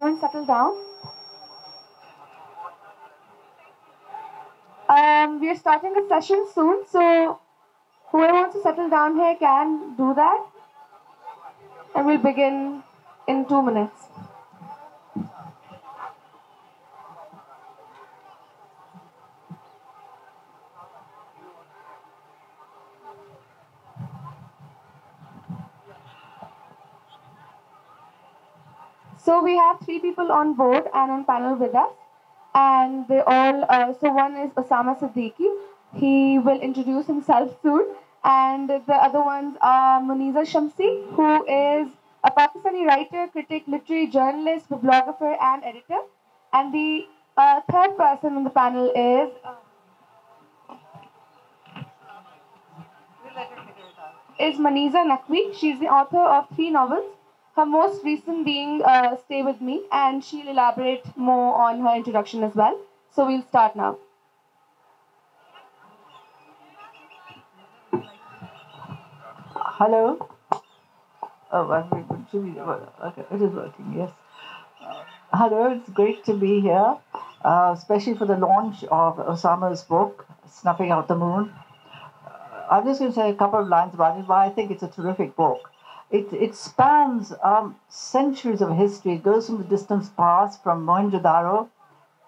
Everyone settle down. We are starting a session soon, so whoever wants to settle down here can do that, and we'll begin in 2 minutes. So we have three people on board and on panel with us, and they all. So one is Osama Siddique. He will introduce himself soon, and the other ones are Muneeza Shamsie, who is a Pakistani writer, critic, literary journalist, bibliographer, and editor. And the third person on the panel is Maniza Naqvi. She's the author of three novels, her most recent being Stay With Me, and she'll elaborate more on her introduction as well. So we'll start now. Hello. Oh, okay, it is working, yes. Hello, it's great to be here, especially for the launch of Osama's book, Snuffing Out the Moon. I'm just going to say a couple of lines about it, why I think it's a terrific book. It spans centuries of history. It goes from the distant past, from Mohenjo-daro,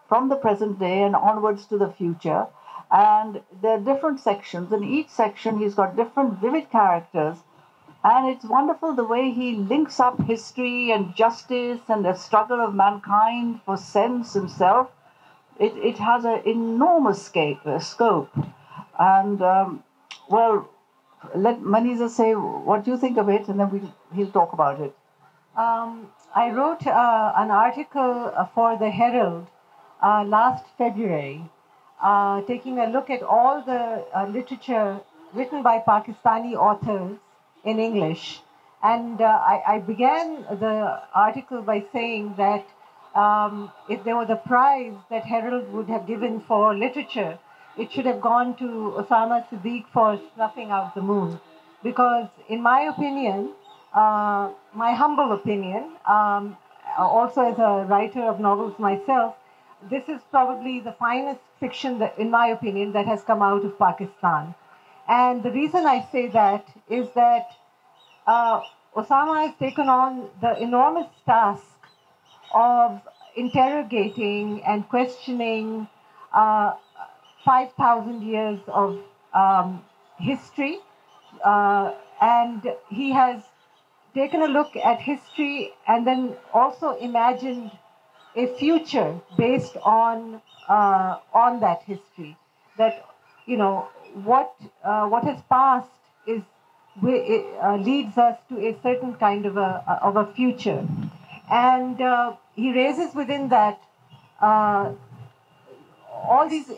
from the present day and onwards to the future. And there are different sections. In each section, he's got different vivid characters. And it's wonderful the way he links up history and justice and the struggle of mankind for sense himself. It has an enormous scope. And, well, let Maniza say what you think of it, and then he'll talk about it. I wrote an article for the Herald last February, taking a look at all the literature written by Pakistani authors in English. And I began the article by saying that if there was a prize that Herald would have given for literature, it should have gone to Osama Siddique for Snuffing Out the Moon. Because in my opinion, my humble opinion, also as a writer of novels myself, this is probably the finest fiction, that, in my opinion, that has come out of Pakistan. And the reason I say that is that Osama has taken on the enormous task of interrogating and questioning 5,000 years of history. And he has taken a look at history and then also imagined a future based on that history. That, you know, what has passed leads us to a certain kind of a future, and he raises within that all these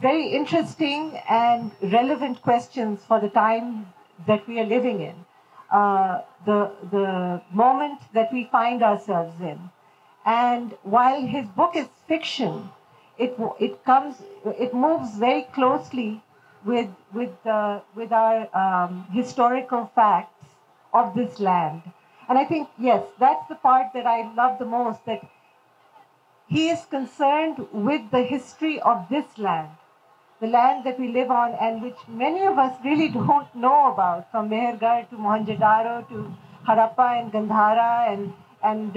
very interesting and relevant questions for the time that we are living in, the moment that we find ourselves in. And while his book is fiction, it moves very closely with our historical facts of this land. And I think, yes, that's the part that I love the most, that he is concerned with the history of this land, the land that we live on and which many of us really don't know about, from Mehergarh to Mohenjo-daro to Harappa and Gandhara and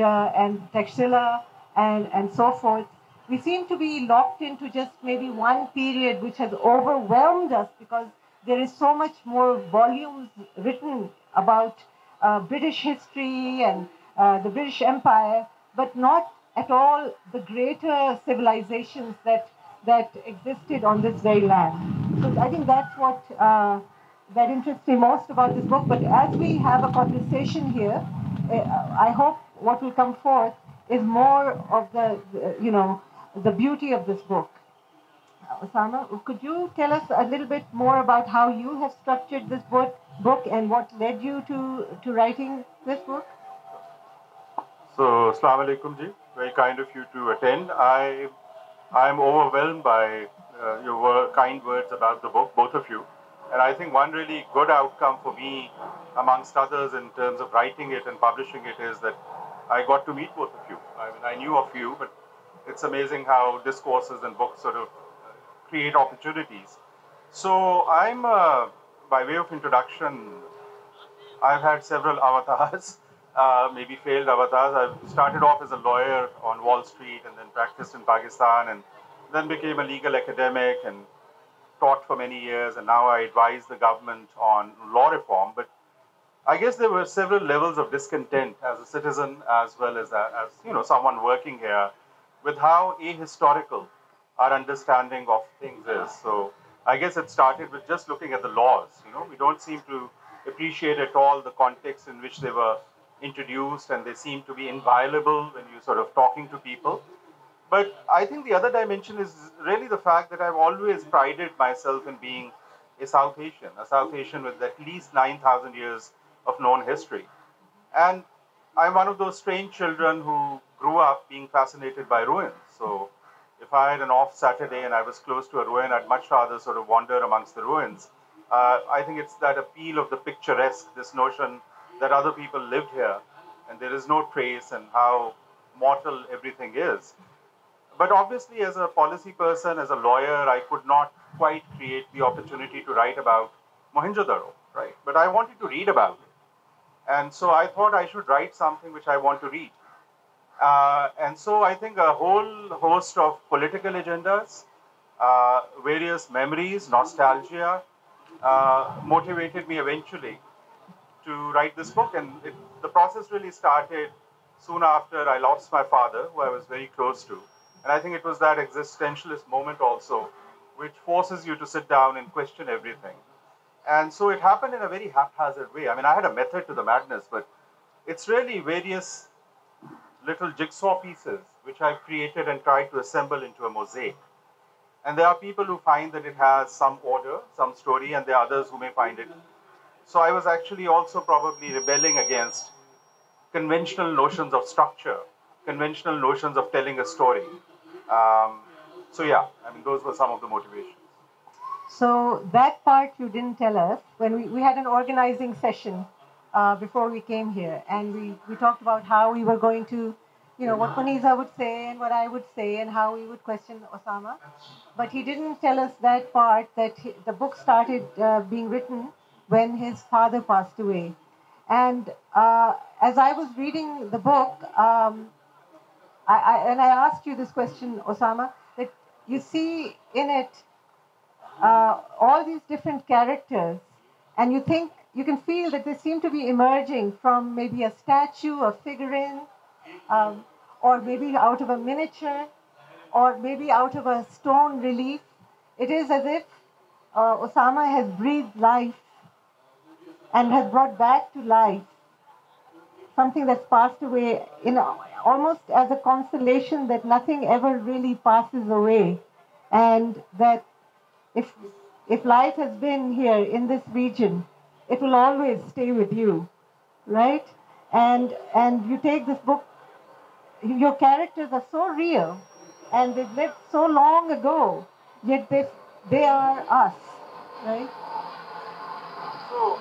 Taxila and so forth. We seem to be locked into just maybe one period which has overwhelmed us because there is so much more volumes written about British history and the British Empire, but not at all the greater civilizations that existed on this very land. So I think that's what that interests me most about this book. But as we have a conversation here, I hope what will come forth is more of the beauty of this book. Osama, could you tell us a little bit more about how you have structured this book and what led you to writing this book? So, Assalamu alaikum ji. Very kind of you to attend. I am overwhelmed by your kind words about the book, both of you. And I think one really good outcome for me, amongst others, in terms of writing it and publishing it, is that I got to meet both of you. I mean, I knew of you, but it's amazing how discourses and books sort of create opportunities. So by way of introduction, I've had several avatars, maybe failed avatars. I started off as a lawyer on Wall Street and then practiced in Pakistan and then became a legal academic and taught for many years. And now I advise the government on law reform. But I guess there were several levels of discontent as a citizen as well as someone working here with how ahistorical our understanding of things is. So I guess it started with just looking at the laws. We don't seem to appreciate at all the context in which they were introduced, and they seem to be inviolable when you're sort of talking to people. But I think the other dimension is really the fact that I've always prided myself in being a South Asian with at least 9,000 years of known history. And I'm one of those strange children who grew up being fascinated by ruins. So if I had an off Saturday and I was close to a ruin, I'd much rather sort of wander amongst the ruins. I think it's that appeal of the picturesque, this notion that other people lived here and there is no trace, and how mortal everything is. But obviously, as a policy person, as a lawyer, I could not quite create the opportunity to write about Mohenjo-daro, right? But I wanted to read about it. And so I thought I should write something which I want to read. And so I think a whole host of political agendas, various memories, nostalgia, motivated me eventually to write this book. And the process really started soon after I lost my father, who I was very close to. And I think it was that existentialist moment also, which forces you to sit down and question everything. And so it happened in a very haphazard way. I mean, I had a method to the madness, but it's really various little jigsaw pieces which I've created and tried to assemble into a mosaic. And there are people who find that it has some order, some story, and there are others who may find it. So I was actually also probably rebelling against conventional notions of structure, conventional notions of telling a story. So yeah, I mean, those were some of the motivations. So that part you didn't tell us. When we had an organizing session before we came here, and we talked about how we were going to, what Maniza would say and what I would say and how we would question Osama. But he didn't tell us that part, that the book started being written when his father passed away. And as I was reading the book, I asked you this question, Osama, that you see in it all these different characters, and you can feel that they seem to be emerging from maybe a statue, a figurine, or maybe out of a miniature, or maybe out of a stone relief. It is as if Osama has breathed life and has brought back to life something that's passed away, almost as a consolation that nothing ever really passes away, and that if life has been here in this region, it will always stay with you, right? And you take this book, your characters are so real, and they've lived so long ago, yet they are us, right? So,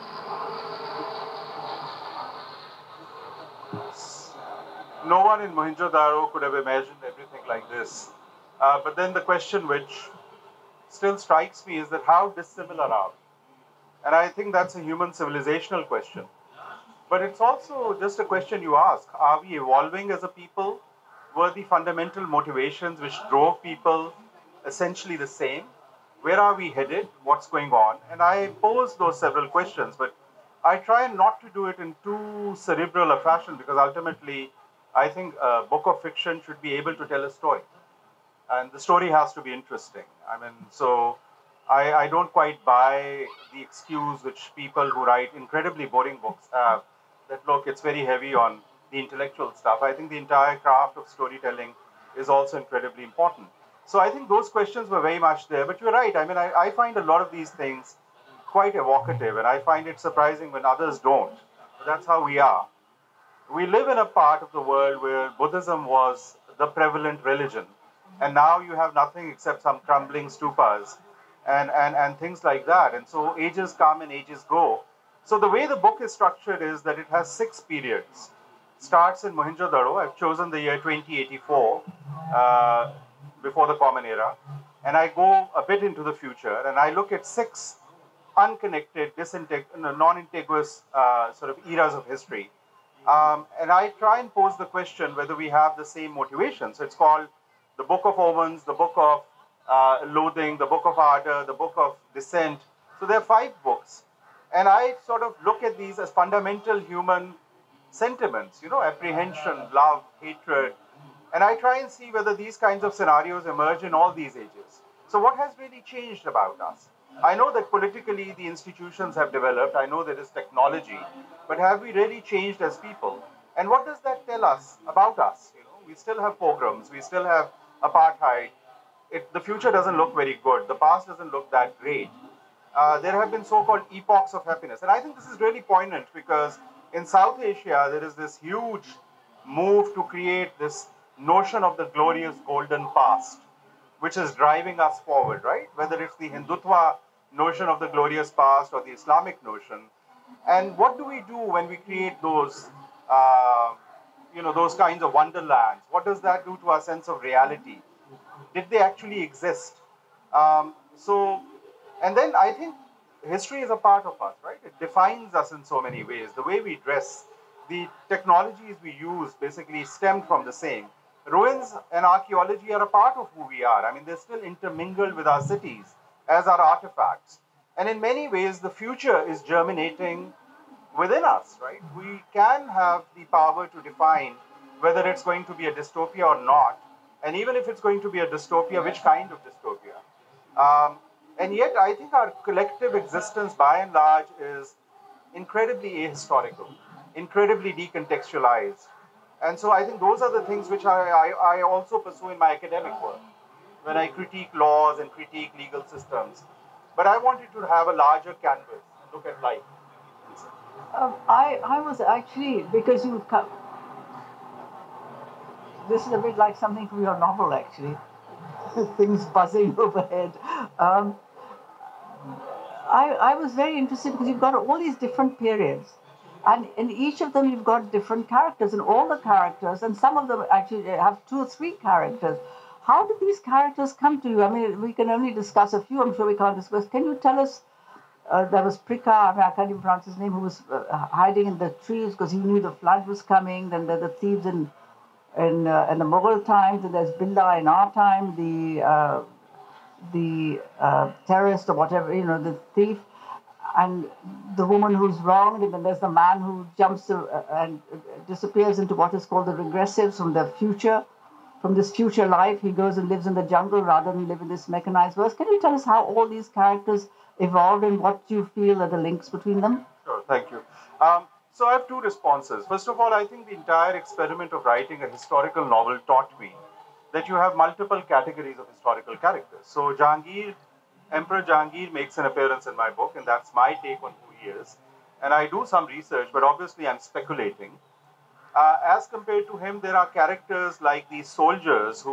no one in Mohenjo-daro could have imagined everything like this. But then the question which still strikes me is that how dissimilar are we? And I think that's a human civilizational question. But it's also just a question you ask. Are we evolving as a people? Were the fundamental motivations which drove people essentially the same? Where are we headed? What's going on? And I pose those several questions, but I try not to do it in too cerebral a fashion, because ultimately I think a book of fiction should be able to tell a story. And the story has to be interesting. I mean, so I don't quite buy the excuse which people who write incredibly boring books have, that look, it's very heavy on the intellectual stuff. I think the entire craft of storytelling is also incredibly important. So I think those questions were very much there. But you're right. I mean, I find a lot of these things quite evocative, and I find it surprising when others don't. But that's how we are. We live in a part of the world where Buddhism was the prevalent religion, and now you have nothing except some crumbling stupas and things like that. And so ages come and ages go. So the way the book is structured is that it has 6 periods. starts in Mohenjo-daro. I've chosen the year 2084, before the Common Era, and I go a bit into the future, and I look at 6 unconnected, non-integuous sort of eras of history. And I try and pose the question whether we have the same motivation. So it's called the Book of Omens, the Book of Loathing, the Book of Ardor, the Book of Descent. So there are 5 books. And I sort of look at these as fundamental human sentiments, apprehension, love, hatred. And I try and see whether these kinds of scenarios emerge in all these ages. So what has really changed about us? I know that politically the institutions have developed. I know there is technology. But have we really changed as people? And what does that tell us about us? We still have pogroms. We still have apartheid. The future doesn't look very good. The past doesn't look that great. There have been so-called epochs of happiness. And I think this is really poignant because in South Asia, there is this huge move to create this notion of the glorious golden past, which is driving us forward, right? Whether it's the Hindutva notion of the glorious past or the Islamic notion. And what do we do when we create those, those kinds of wonderlands? What does that do to our sense of reality? Did they actually exist? And then I think history is a part of us, right? It defines us in so many ways. The way we dress, the technologies we use basically stem from the same. Ruins and archaeology are a part of who we are. I mean, they're still intermingled with our cities, as are artifacts. And in many ways, the future is germinating within us, right? We can have the power to define whether it's going to be a dystopia or not. And even if it's going to be a dystopia, which kind of dystopia? And yet, I think our collective existence, by and large, is incredibly ahistorical, incredibly decontextualized. And so I think those are the things which I also pursue in my academic work, when I critique laws and critique legal systems. But I wanted to have a larger canvas and look at life. I was actually, because you come, this is a bit like something from your novel, actually. Things buzzing overhead. I was very interested because you've got all these different periods. And in each of them, you've got different characters, and all the characters, and some of them actually have 2 or 3 characters. How did these characters come to you? I mean, we can only discuss a few. I'm sure we can't discuss. Can you tell us? There was Prika, I can't even pronounce his name, who was hiding in the trees because he knew the flood was coming. Then there are the thieves in the Mughal times, and there's Billah in our time, the terrorist or whatever, the thief. And the woman who's wronged, and then there's the man who jumps and disappears into what is called the regressives from the future. From this future life, he goes and lives in the jungle rather than live in this mechanized world. Can you tell us how all these characters evolved and what you feel are the links between them? Sure, thank you. So I have 2 responses. First of all, I think the entire experiment of writing a historical novel taught me that you have multiple categories of historical characters. So Emperor Jahangir makes an appearance in my book, and that's my take on who he is. And I do some research, but obviously I'm speculating. As compared to him, there are characters like these soldiers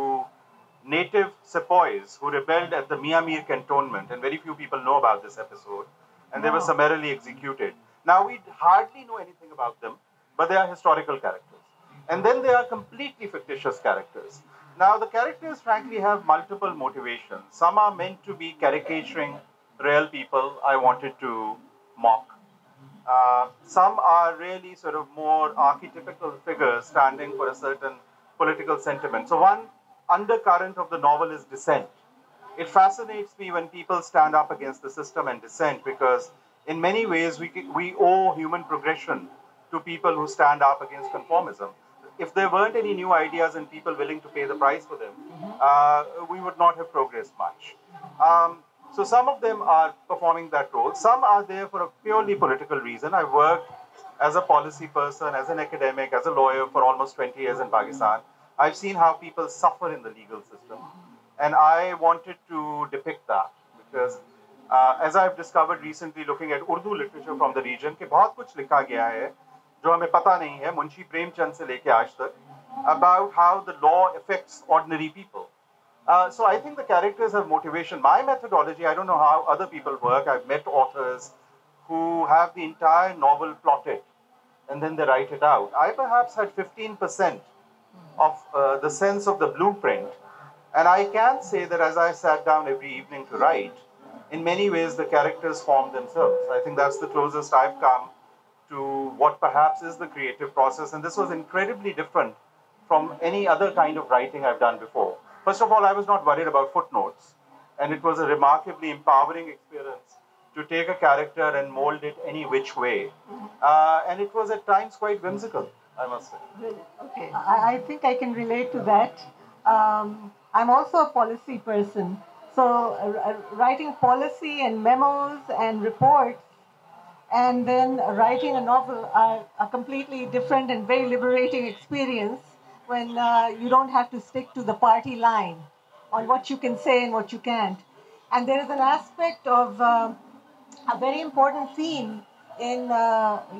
native sepoys who rebelled at the Miamir cantonment, and very few people know about this episode, and they were summarily executed. Now, we hardly know anything about them, but they are historical characters. And then there are completely fictitious characters. Now, the characters, frankly, have multiple motivations. Some are meant to be caricaturing real people I wanted to mock. Some are really sort of more archetypical figures standing for a certain political sentiment. So one undercurrent of the novel is dissent. It fascinates me when people stand up against the system and dissent, because in many ways we owe human progression to people who stand up against conformism. If there weren't any new ideas and people willing to pay the price for them, we would not have progressed much. So some of them are performing that role. Some are there for a purely political reason. I worked as a policy person, as an academic, as a lawyer for almost 20 years in Pakistan. I've seen how people suffer in the legal system. And I wanted to depict that because as I've discovered recently looking at Urdu literature from the region, कि बहुत कुछ लिखा गया है जो हमें पता नहीं है, मुंशी प्रेमचंद से लेके आज तक, about how the law affects ordinary people. So I think the characters have motivation. My methodology, I don't know how other people work. I've met authors who have the entire novel plotted and then they write it out. I perhaps had 15% of the sense of the blueprint. And I can say that as I sat down every evening to write, in many ways the characters formed themselves. I think that's the closest I've come to what perhaps is the creative process. And this was incredibly different from any other kind of writing I've done before. First of all, I was not worried about footnotes. And it was a remarkably empowering experience to take a character and mold it any which way. And it was at times quite whimsical, I must say. Really? Okay. I think I can relate to that. I'm also a policy person. So writing policy and memos and reports and then writing a novel are a completely different and very liberating experience when you don't have to stick to the party line on what you can say and what you can't. And there is an aspect of a very important theme in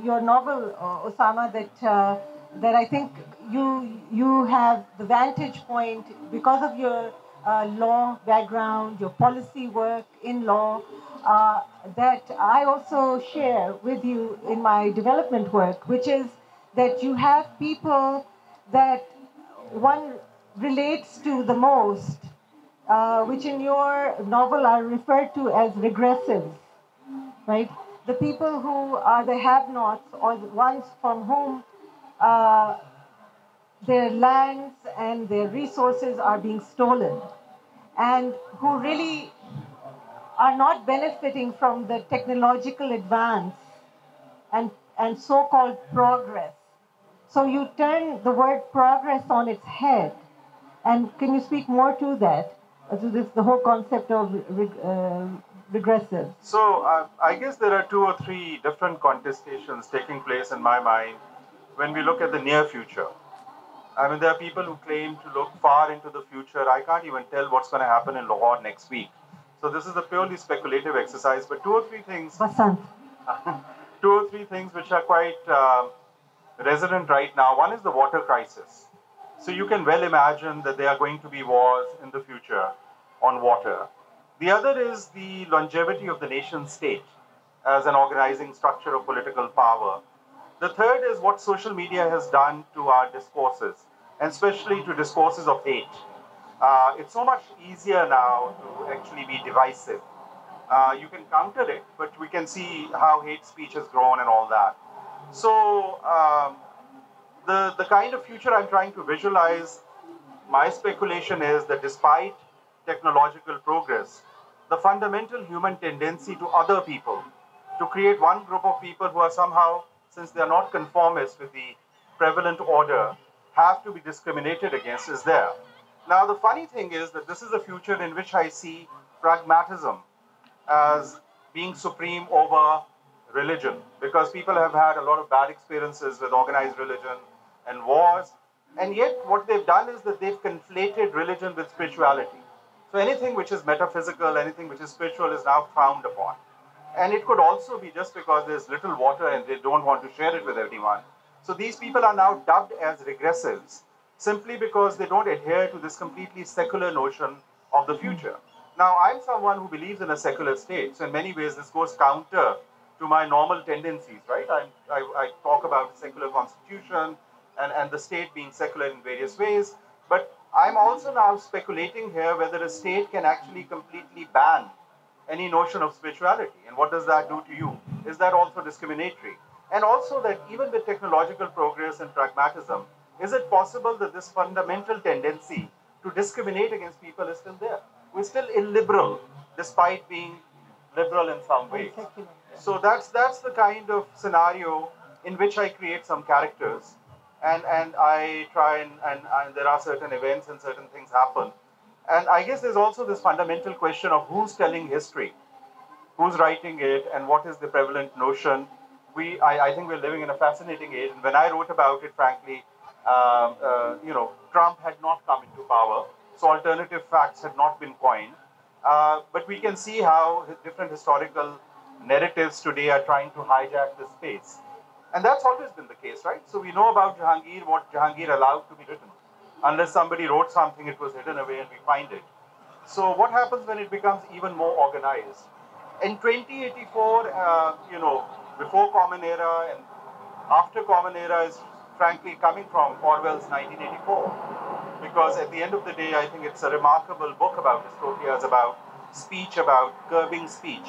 your novel, Osama, that I think you have the vantage point because of your law background, your policy work in law, that I also share with you in my development work, which is that you have people that one relates to the most, which in your novel are referred to as regressives, right? The people who are the have-nots or the ones from whom their lands and their resources are being stolen and who really are not benefiting from the technological advance and so-called progress. So you turn the word progress on its head. And can you speak more to that, to this, the whole concept of regressive? So I guess there are 2 or 3 different contestations taking place in my mind when we look at the near future. I mean, there are people who claim to look far into the future. I can't even tell what's going to happen in Lahore next week. So this is a purely speculative exercise. But 2 or 3 things, Vasant. 2 or 3 things which are quite resonant right now. One is the water crisis. So you can well imagine that there are going to be wars in the future on water. The other is the longevity of the nation state as an organizing structure of political power. The third is what social media has done to our discourses, and especially to discourses of hate. It's so much easier now to actually be divisive. You can counter it, but we can see how hate speech has grown and all that. So the kind of future I'm trying to visualize, my speculation is that despite technological progress, the fundamental human tendency to other people, to create one group of people who are somehow, since they are not conformist with the prevalent order, have to be discriminated against is there. Now, the funny thing is that this is a future in which I see pragmatism as being supreme over religion, because people have had a lot of bad experiences with organized religion and wars, and yet what they've done is that they've conflated religion with spirituality. So anything which is metaphysical, anything which is spiritual is now frowned upon. And it could also be just because there's little water and they don't want to share it with everyone. So these people are now dubbed as regressives simply because they don't adhere to this completely secular notion of the future. Now, I'm someone who believes in a secular state. So in many ways, this goes counter to my normal tendencies, right? I talk about the secular constitution and the state being secular in various ways. But I'm also now speculating here whether a state can actually completely ban any notion of spirituality. And what does that do to you? Is that also discriminatory? And also that even with technological progress and pragmatism, is it possible that this fundamental tendency to discriminate against people is still there? We're still illiberal, despite being liberal in some ways. So that's the kind of scenario in which I create some characters. And I try and there are certain events and certain things happen. And I guess there's also this fundamental question of who's telling history, who's writing it, and what is the prevalent notion. I think we're living in a fascinating age. And when I wrote about it, frankly, Trump had not come into power, so alternative facts had not been coined. But we can see how different historical narratives today are trying to hijack the space. And that's always been the case, right? So we know about Jahangir, what Jahangir allowed to be written. Unless somebody wrote something, it was hidden away and we find it. So what happens when it becomes even more organized? In 2084, before Common Era, and after Common Era is frankly coming from Orwell's 1984. Because at the end of the day, I think it's a remarkable book about dystopias, about speech, about curbing speech.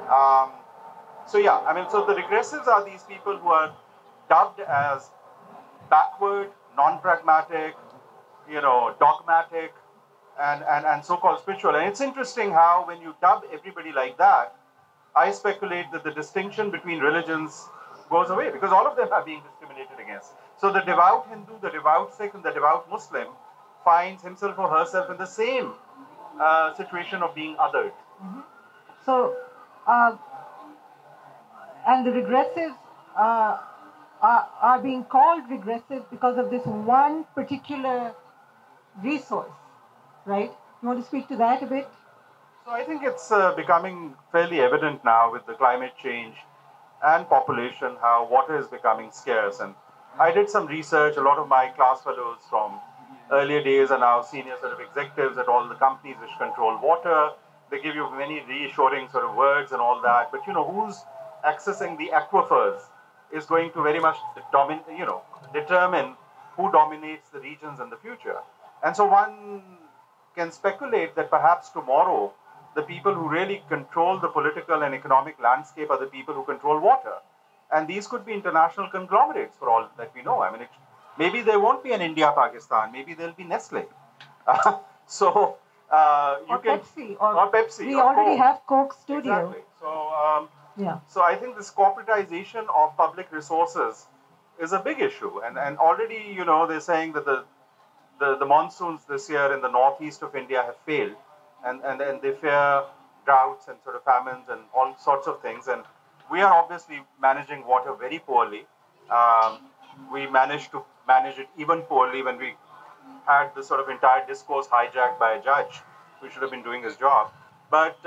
Um, so yeah, I mean, so the regressives are these people who are dubbed as backward, non-pragmatic, dogmatic, and so-called spiritual. And it's interesting how when you dub everybody like that, I speculate that the distinction between religions goes away because all of them are being discriminated against. So the devout Hindu, the devout Sikh, and the devout Muslim finds himself or herself in the same situation of being othered. Mm-hmm. So, and the regressives are being called regressive because of this one particular resource, right? You want to speak to that a bit? So I think it's becoming fairly evident now with the climate change and population how water is becoming scarce. And I did some research. A lot of my class fellows from earlier days are now senior sort of executives at all the companies which control water. They give you many reassuring sort of words and all that. But who's accessing the aquifers is going to very much determine who dominates the regions in the future. And so one can speculate that perhaps tomorrow the people who really control the political and economic landscape are the people who control water. And these could be international conglomerates for all that we know. I mean, maybe there won't be an India-Pakistan. Maybe there'll be Nestle. So you can... Pepsi. Or Pepsi. We or already Coke. have Coke Studio. Exactly. So I think this corporatization of public resources is a big issue. And already, they're saying that the monsoons this year in the northeast of India have failed. And they fear droughts and sort of famines and all sorts of things. And we are obviously managing water very poorly. We managed to manage it even poorly when we had the sort of entire discourse hijacked by a judge who should have been doing his job. But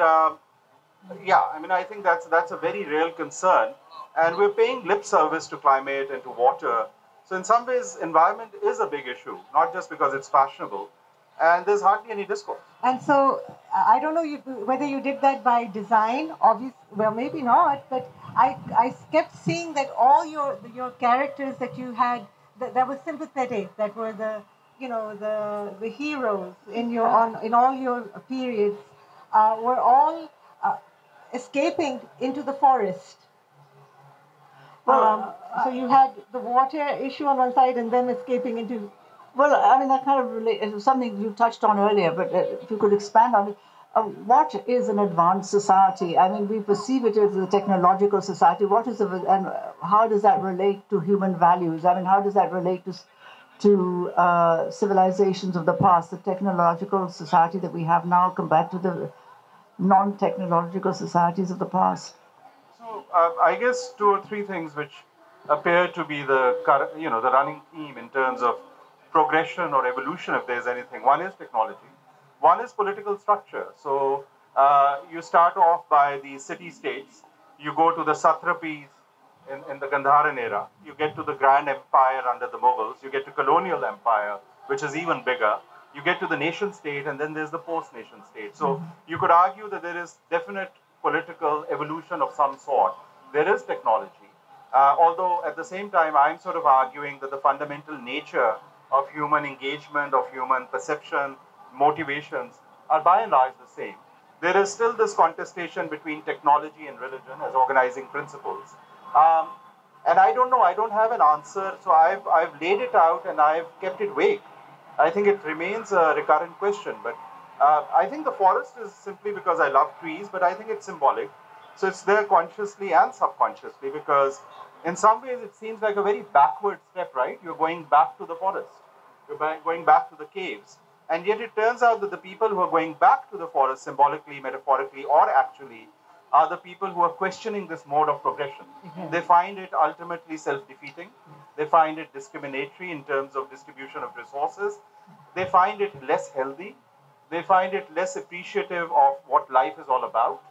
yeah, I mean, I think that's a very real concern. And we're paying lip service to climate and to water. So in some ways, environment is a big issue, not just because it's fashionable. And there's hardly any discourse. And so I don't know whether you did that by design. Obviously, well, maybe not. But I kept seeing that all your characters that you had that were sympathetic, that were the heroes in all your periods, were all escaping into the forest. So you had the water issue on one side and them escaping into... Well, I mean, that kind of it was something you touched on earlier, but if you could expand on it, what is an advanced society? I mean, we perceive it as a technological society. And how does that relate to human values? I mean, how does that relate to civilizations of the past, the technological society that we have now compared to the non-technological societies of the past? So I guess 2 or 3 things which appear to be the running theme in terms of progression or evolution, if there's anything. One is technology. One is political structure. So you start off by the city-states. You go to the satrapies in the Gandharan era. You get to the grand empire under the Mughals. You get to colonial empire, which is even bigger. You get to the nation-state, and then there's the post-nation state. So you could argue that there is definite political evolution of some sort. There is technology. Although at the same time, I'm sort of arguing that the fundamental nature of human engagement, of human perception, motivations are by and large the same. There is still this contestation between technology and religion as organizing principles. And I don't know, I don't have an answer, so I've laid it out and I've kept it vague. I think it remains a recurrent question, but I think the forest is simply because I love trees, but I think it's symbolic. So it's there consciously and subconsciously because in some ways it seems like a very backward step, right? You're going back to the forest. You're going back to the caves. And yet it turns out that the people who are going back to the forest symbolically, metaphorically, or actually are the people who are questioning this mode of progression. They find it ultimately self-defeating. They find it discriminatory in terms of distribution of resources. They find it less healthy. They find it less appreciative of what life is all about.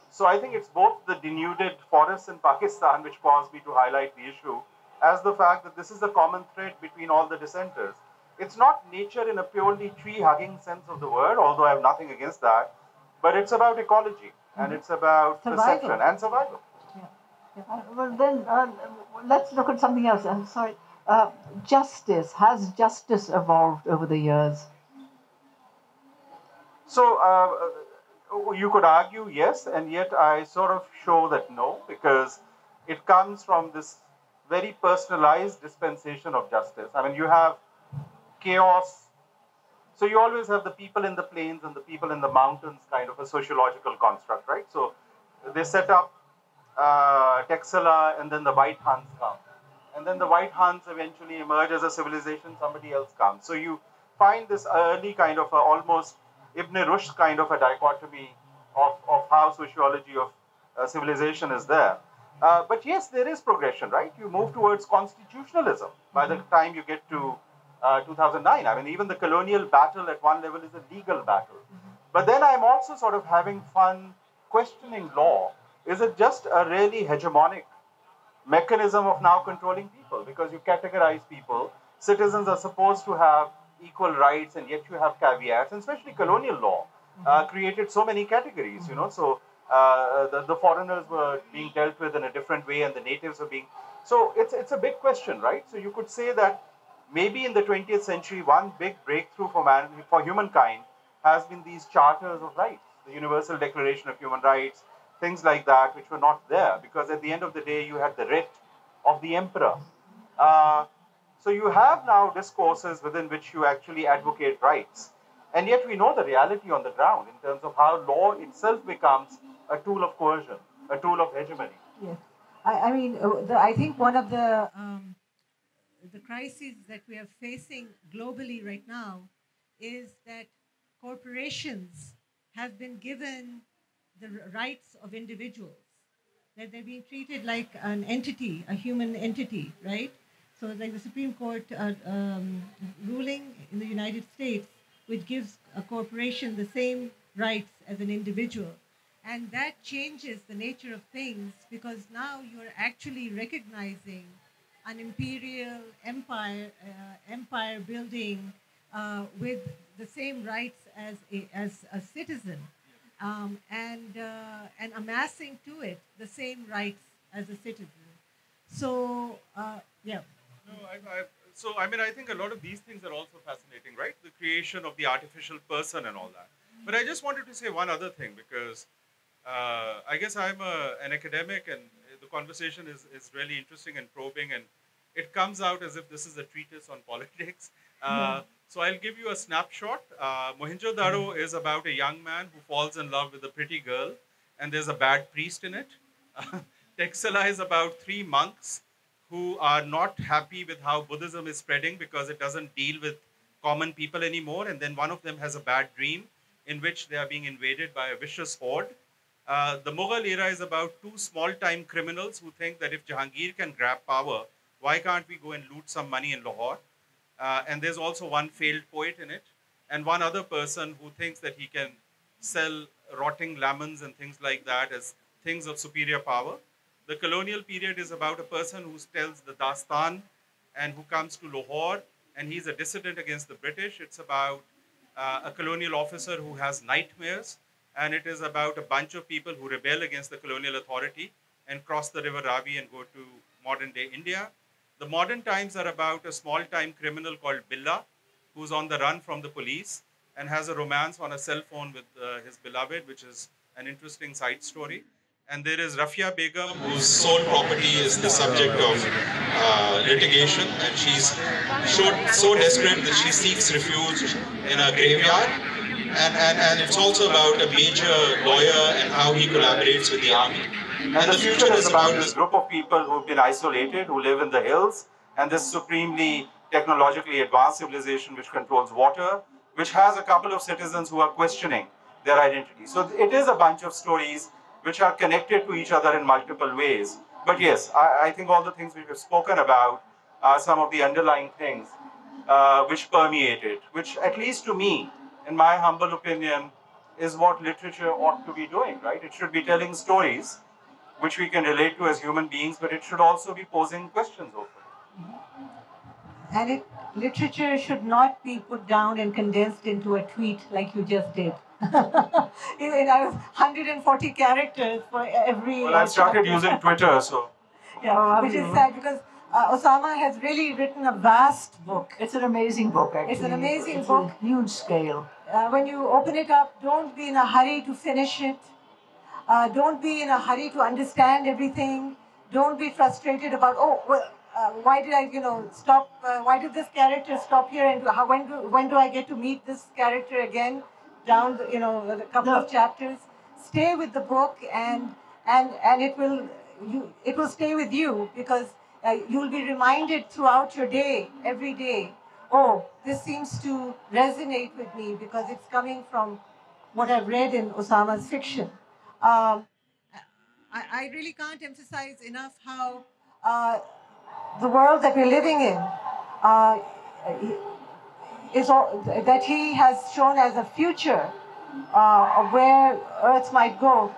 So I think it's both the denuded forests in Pakistan which caused me to highlight the issue, as the fact that this is the common thread between all the dissenters. It's not nature in a purely tree-hugging sense of the word, although I have nothing against that, but it's about ecology, and it's about survival. perception and survival. Yeah. Well, then let's look at something else. I'm sorry. Justice. Has justice evolved over the years? So you could argue yes, and yet I sort of show that no, because it comes from this very personalized dispensation of justice. I mean, you have chaos. So you always have the people in the plains and the people in the mountains, kind of a sociological construct, right? So they set up Texela, and then the white Huns come. And then the white Huns eventually emerge as a civilization, somebody else comes. So you find this early kind of almost Ibn Rushd kind of a dichotomy of how sociology of civilization is there. But yes, there is progression, right? You move towards constitutionalism by the time you get to 2009. I mean, even the colonial battle at one level is a legal battle. But then I'm also sort of having fun questioning law. Is it just a really hegemonic mechanism of now controlling people? Because you categorize people. Citizens are supposed to have equal rights, and yet you have caveats, and especially colonial law created so many categories, you know. So the foreigners were being dealt with in a different way, and the natives were being. So it's a big question, right? So you could say that maybe in the 20th century, one big breakthrough for humankind has been these charters of rights, the Universal Declaration of Human Rights, things like that, which were not there, because at the end of the day, you had the writ of the emperor. So you have now discourses within which you actually advocate rights. And yet we know the reality on the ground in terms of how law itself becomes a tool of coercion, a tool of hegemony. Yes. I mean, I think one of the crises that we are facing globally right now is that corporations have been given the rights of individuals, that they're being treated like an entity, a human entity, right? So like the Supreme Court ruling in the United States, which gives a corporation the same rights as an individual. And that changes the nature of things, because now you're actually recognizing an imperial empire, empire building with the same rights as a citizen, and amassing to it the same rights as a citizen. So, yeah. No, so I mean, I think a lot of these things are also fascinating, right? The creation of the artificial person and all that. But I just wanted to say one other thing, because I guess I'm an academic, and the conversation is really interesting and probing, and it comes out as if this is a treatise on politics. So I'll give you a snapshot. Mohenjo-daro is about a young man who falls in love with a pretty girl, and there's a bad priest in it. Texela is about 3 monks who are not happy with how Buddhism is spreading because it doesn't deal with common people anymore. And then one of them has a bad dream in which they are being invaded by a vicious horde. The Mughal era is about 2 small-time criminals who think that if Jahangir can grab power, why can't we go and loot some money in Lahore? And there's also one failed poet in it, and one other person who thinks that he can sell rotting lemons and things like that as things of superior power. The colonial period is about a person who tells the Dastan and who comes to Lahore, and he's a dissident against the British. It's about a colonial officer who has nightmares, and it is about a bunch of people who rebel against the colonial authority and cross the river Ravi and go to modern-day India. The modern times are about a small-time criminal called Billa, who's on the run from the police and has a romance on a cell phone with his beloved, which is an interesting side story. And there is Rafia Begum, whose sole property is the subject of litigation, and she's so desperate that she seeks refuge in a graveyard. And it's also about a major lawyer and how he collaborates with the army. And the future is about this group of people who've been isolated, who live in the hills, and this supremely technologically advanced civilization which controls water, which has a couple of citizens who are questioning their identity. So it is a bunch of stories which are connected to each other in multiple ways. But yes, I think all the things we have spoken about are some of the underlying things which permeate it, which at least to me, in my humble opinion, is what literature ought to be doing, right? It should be telling stories which we can relate to as human beings, but it should also be posing questions openly. And literature should not be put down and condensed into a tweet like you just did. I was 140 characters for every. Well, I've started chapter. using Twitter, so. Yeah, which is sad because Osama has really written a vast book. It's an amazing book, actually. It's an amazing it's book. A huge scale. When you open it up, don't be in a hurry to finish it. Don't be in a hurry to understand everything. Don't be frustrated about, oh, well, why did I, stop? Why did this character stop here? And when do I get to meet this character again? Down, a couple of chapters. Stay with the book, and it will stay with you because you'll be reminded throughout your day, every day. Oh, this seems to resonate with me because it's coming from what I've read in Osama's fiction. I really can't emphasize enough how the world that we're living in that he has shown as a future of where Earth might go.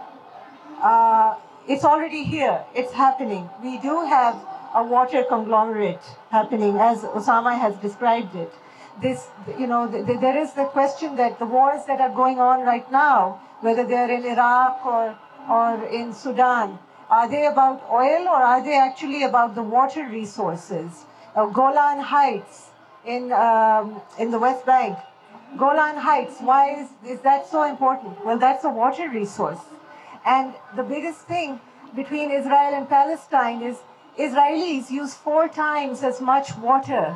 It's already here. It's happening. We do have a water conglomerate happening, as Osama has described it. There is the question that the wars that are going on right now, whether they're in Iraq or in Sudan, are they about oil or are they actually about the water resources? Golan Heights in the West Bank. Golan Heights, why is that so important? Well, that's a water resource. And the biggest thing between Israel and Palestine is Israelis use 4 times as much water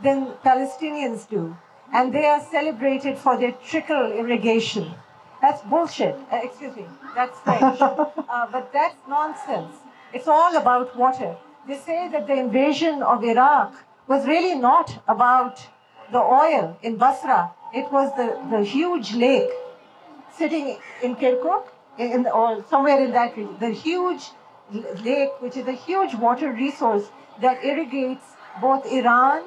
than Palestinians do. And they are celebrated for their trickle irrigation. That's bullshit. Excuse me, that's French. But that's nonsense. It's all about water. They say that the invasion of Iraq was really not about the oil in Basra. It was the huge lake sitting in Kirkuk, or somewhere in that region. The huge lake, which is a huge water resource that irrigates both Iran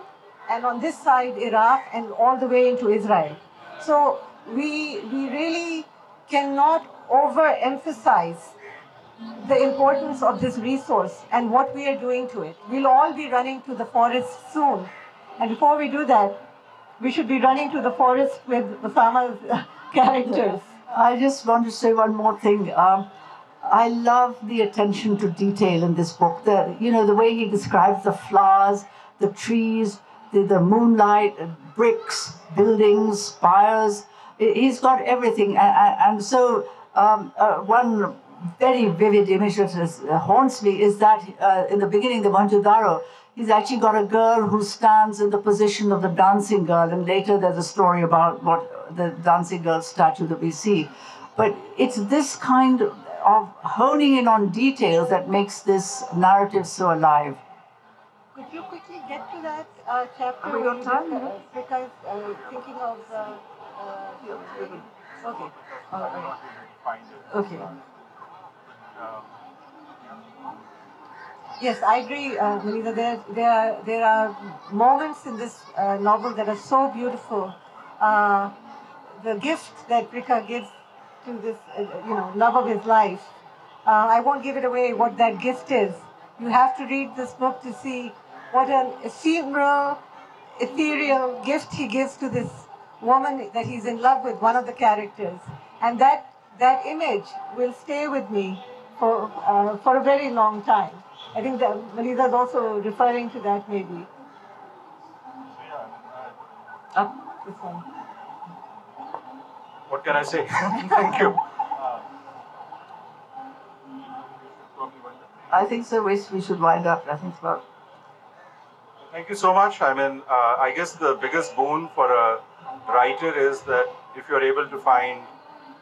and on this side Iraq and all the way into Israel. So we really cannot overemphasize the importance of this resource and what we are doing to it. We'll all be running to the forest soon. And before we do that, we should be running to the forest with Osama's characters. I just want to say one more thing. I love the attention to detail in this book. The way he describes the flowers, the trees, the moonlight, bricks, buildings, spires. He's got everything. And so one very vivid image that haunts me is that in the beginning, the Manjudaro, he's actually got a girl who stands in the position of the dancing girl. And later there's a story about what the dancing girl statue that we see. But it's this kind of honing in on details that makes this narrative so alive. Could you quickly get to that chapter? Have we got time? Because thinking of the... okay. Okay. Yes, I agree, Maniza. There are moments in this novel that are so beautiful. The gift that Rika gives to this, love of his life. I won't give it away what that gift is. You have to read this book to see what an ephemeral, ethereal gift he gives to this woman that he's in love with, one of the characters. And that image will stay with me for a very long time. I think that Maniza is also referring to that maybe. Up this one. What can I say? Thank you. I think so. We should wind up. I think it's about. Thank you so much. I guess the biggest boon for a writer is that if you're able to find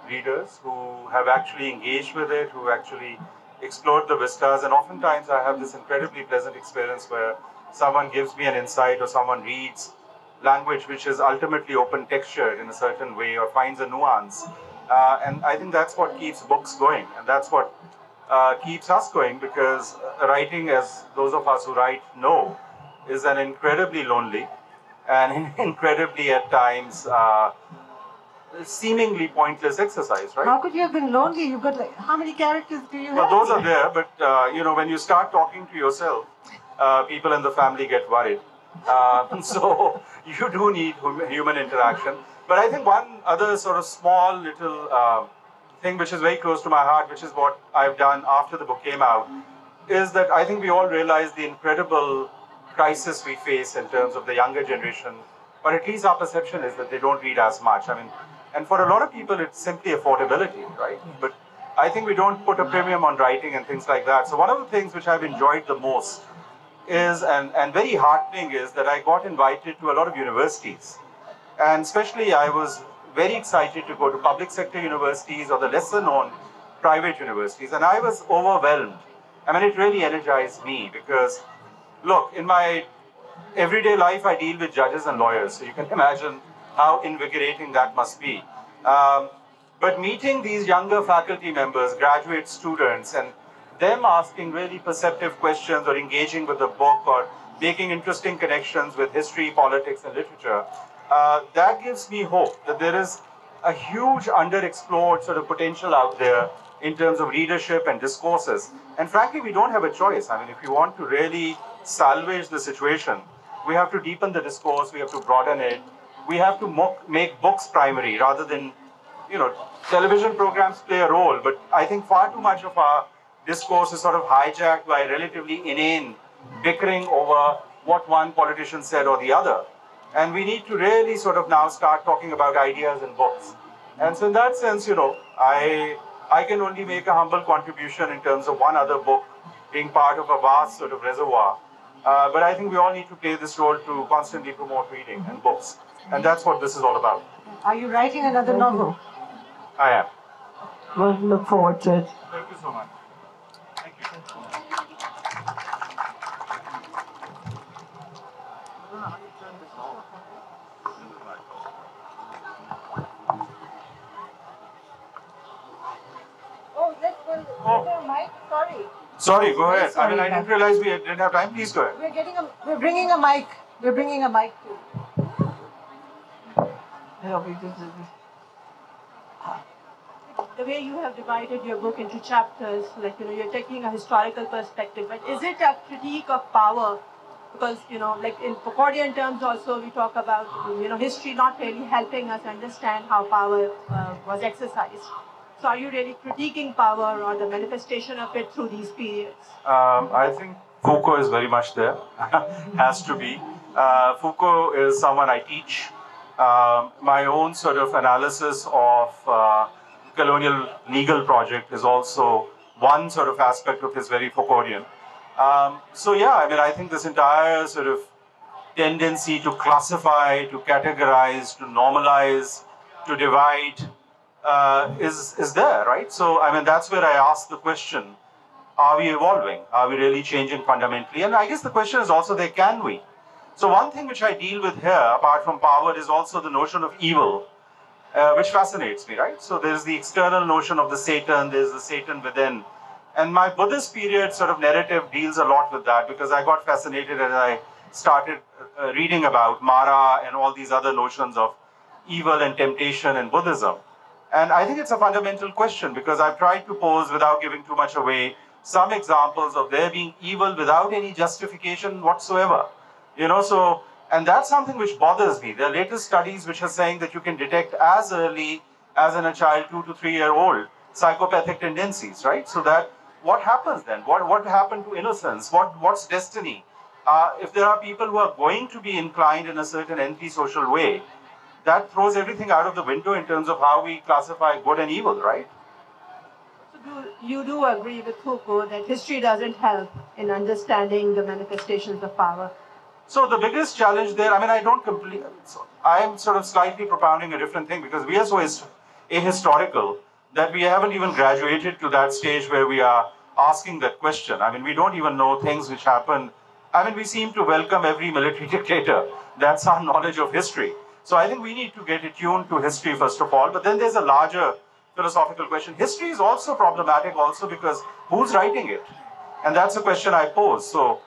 readers who have actually engaged with it, who actually explored the vistas, and oftentimes I have this incredibly pleasant experience where someone gives me an insight or someone reads language which is ultimately open textured in a certain way or finds a nuance. And I think that's what keeps books going, and that's what keeps us going, because writing, as those of us who write know, is an incredibly lonely and incredibly at times seemingly pointless exercise, right? How could you have been lonely? You've got how many characters do you have? Well, those are there, but when you start talking to yourself, people in the family get worried. So you do need human interaction. But I think one other sort of small little thing which is very close to my heart, which is what I've done after the book came out, is that I think we all realize the incredible crisis we face in terms of the younger generation, or at least our perception is that they don't read as much. I mean, and for a lot of people, it's simply affordability, right? But I think we don't put a premium on writing and things like that. So one of the things which I've enjoyed the most is, and very heartening is, that I got invited to a lot of universities. And especially I was very excited to go to public sector universities or the lesser known private universities. And I was overwhelmed. I mean, it really energized me because, look, in my everyday life, I deal with judges and lawyers. So you can imagine how invigorating that must be. But meeting these younger faculty members, graduate students, and them asking really perceptive questions or engaging with the book or making interesting connections with history, politics, and literature, that gives me hope that there is a huge underexplored sort of potential out there in terms of readership and discourses. And frankly, we don't have a choice. I mean, if you want to really salvage the situation, we have to deepen the discourse, we have to broaden it, we have to make books primary rather than, television programs play a role, but I think far too much of our discourse is sort of hijacked by relatively inane bickering over what one politician said or the other. And we need to really sort of now start talking about ideas in books. And so in that sense, I can only make a humble contribution in terms of one other book being part of a vast sort of reservoir. But I think we all need to play this role to constantly promote reading and books. And that's what this is all about. Are you writing another novel? I am. We'll look forward to it. Thank you so much. Thank you. Oh, let's go. Mike, sorry. Sorry, go ahead. Sorry, I didn't realize we didn't have time. Please go ahead. We're bringing a mic. We're bringing a mic too. The way you have divided your book into chapters, you're taking a historical perspective, but is it a critique of power? Because, like in Foucauldian terms also, we talk about, history not really helping us understand how power was exercised. So are you really critiquing power or the manifestation of it through these periods? I think Foucault is very much there, has to be. Foucault is someone I teach. My own sort of analysis of colonial legal project is also one sort of aspect of his very Foucauldian. I think this entire sort of tendency to classify, to categorize, to normalize, to divide is there, right? So, that's where I ask the question, are we evolving? Are we really changing fundamentally? And I guess the question is also there, can we? So one thing which I deal with here, apart from power, is also the notion of evil, which fascinates me, right? So there's the external notion of the Satan, there's the Satan within. And my Buddhist period sort of narrative deals a lot with that because I got fascinated as I started reading about Mara and all these other notions of evil and temptation in Buddhism. And I think it's a fundamental question because I've tried to pose, without giving too much away, some examples of there being evil without any justification whatsoever. And that's something which bothers me. There are latest studies which are saying that you can detect as early as in a child, 2 to 3 year old, psychopathic tendencies, right? So that what happens then? What happened to innocence? What's destiny? If there are people who are going to be inclined in a certain anti-social way, that throws everything out of the window in terms of how we classify good and evil, right? So you do agree with Foucault that history doesn't help in understanding the manifestations of power? So the biggest challenge there, I'm sort of slightly propounding a different thing because we are so ahistorical that we haven't even graduated to that stage where we are asking that question. We don't even know things which happened. We seem to welcome every military dictator. That's our knowledge of history. So I think we need to get attuned to history first of all, but then there's a larger philosophical question. History is also problematic also because who's writing it? And that's a question I pose. So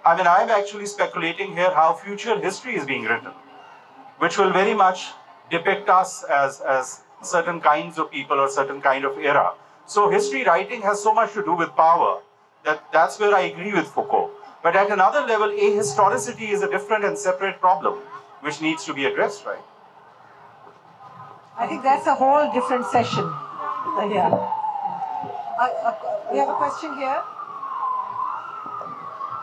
I'm actually speculating here how future history is being written, which will very much depict us as certain kinds of people or certain kind of era. So history writing has so much to do with power that's where I agree with Foucault. But at another level, ahistoricity is a different and separate problem, which needs to be addressed, right? I think that's a whole different session. Yeah. We have a question here.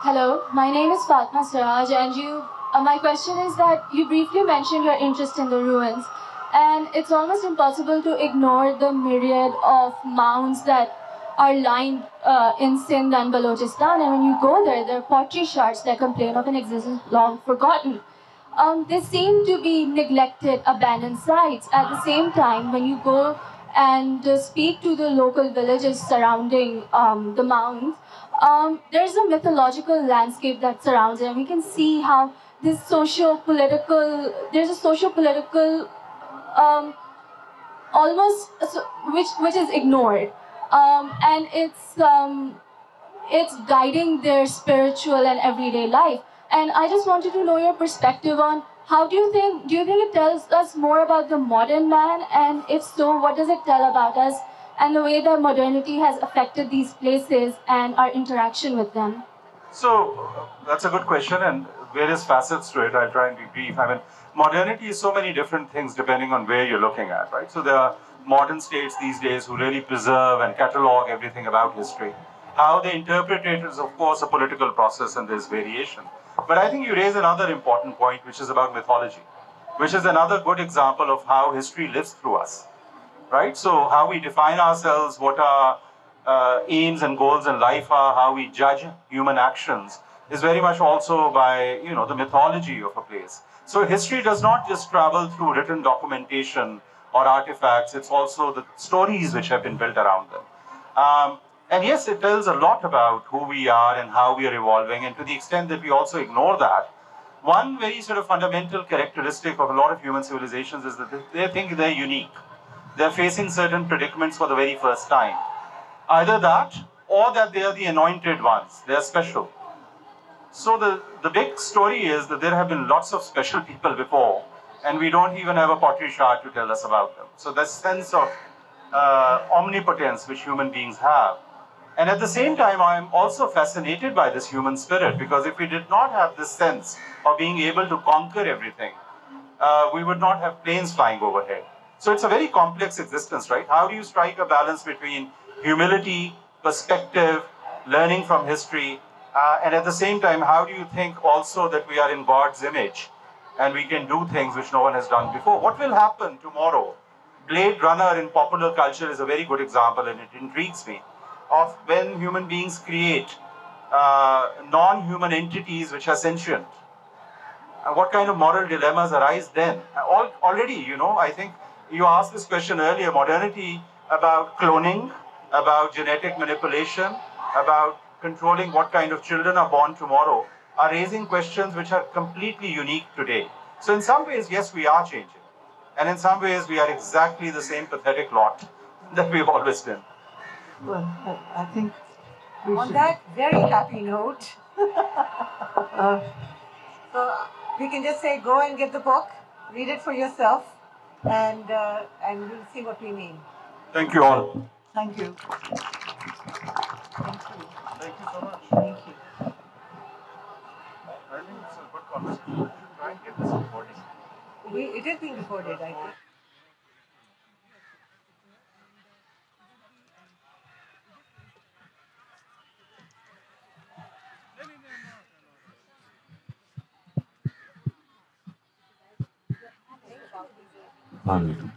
Hello, my name is Fatma Siraj, and my question is that you briefly mentioned your interest in the ruins, and it's almost impossible to ignore the myriad of mounds that are lined in Sindh and Balochistan, and when you go there, there are pottery shards that complain of an existence long forgotten. They seem to be neglected, abandoned sites. At the same time, when you go and speak to the local villages surrounding the mounds, there's a mythological landscape that surrounds it, and we can see how there's a socio-political almost which is ignored, and it's guiding their spiritual and everyday life. And I just wanted to know your perspective on how do you think it tells us more about the modern man, and if so, what does it tell about us and the way that modernity has affected these places and our interaction with them? So that's a good question, and various facets to it. I'll try and be brief. I mean, modernity is so many different things depending on where you're looking at, right? So there are modern states these days who really preserve and catalog everything about history. How they interpret it is, of course, a political process, and there's variation. But I think you raise another important point, which is about mythology, which is another good example of how history lives through us, right? So how we define ourselves, what our aims and goals in life are, how we judge human actions, is very much also by the mythology of a place. So history does not just travel through written documentation or artifacts; it's also the stories which have been built around them. And yes, it tells a lot about who we are and how we are evolving. And to the extent that we also ignore that, one very sort of fundamental characteristic of a lot of human civilizations is that they think they're unique. They're facing certain predicaments for the very first time. Either that, or that they are the anointed ones. They're special. So the big story is that there have been lots of special people before, and we don't even have a pottery shard to tell us about them. So that sense of omnipotence which human beings have. And at the same time, I'm also fascinated by this human spirit, because if we did not have this sense of being able to conquer everything, we would not have planes flying overhead. So it's a very complex existence, right? How do you strike a balance between humility, perspective, learning from history, and at the same time, how do you think also that we are in God's image and we can do things which no one has done before? What will happen tomorrow? Blade Runner in popular culture is a very good example, and it intrigues me, of when human beings create non-human entities which are sentient. What kind of moral dilemmas arise then? Already, I think you asked this question earlier, modernity about cloning, about genetic manipulation, about controlling what kind of children are born tomorrow, are raising questions which are completely unique today. So in some ways, yes, we are changing. And in some ways, we are exactly the same pathetic lot that we've always been. Well, I think we On should. that very happy note, so we can just say, go and get the book, read it for yourself, and we'll see what we mean. Thank you all. Thank you. Thank you so much. Thank you. I think it's a good conversation. We should try and get this recording. It is being recorded, I think. One,